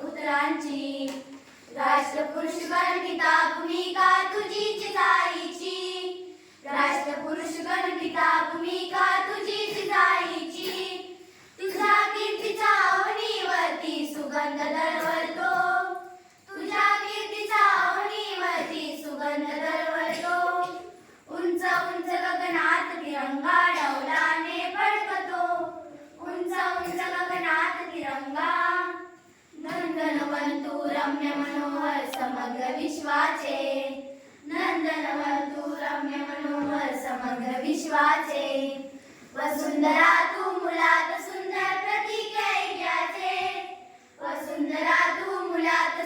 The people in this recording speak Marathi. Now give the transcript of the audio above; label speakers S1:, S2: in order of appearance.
S1: पुत्रांची राष्ट्रपुरुष गणपिता भूमिका तुझीच जाईची राष्ट्रपुरुष गणपिता भूमिका तुझीच जाईची तुझ्या कीर्तीच्या अवनीवरती सुगंध दरवळतो तुझ्या कीर्तीच्या अवनीवरती सुगंध दरवळतो उंच उंच गगनात तिरंगा डौलाने फडकतो उंच उंच गगनात तिरंगा नंदनवंतू रम्य मनोहर समग्र विश्वाचे नंदनवंतू रम्य मनोहर समग्र विश्वाचे वसुंधरा तू मुलात सुंदर प्रतीक ऐक्याचे वसुंधरा तू मुलात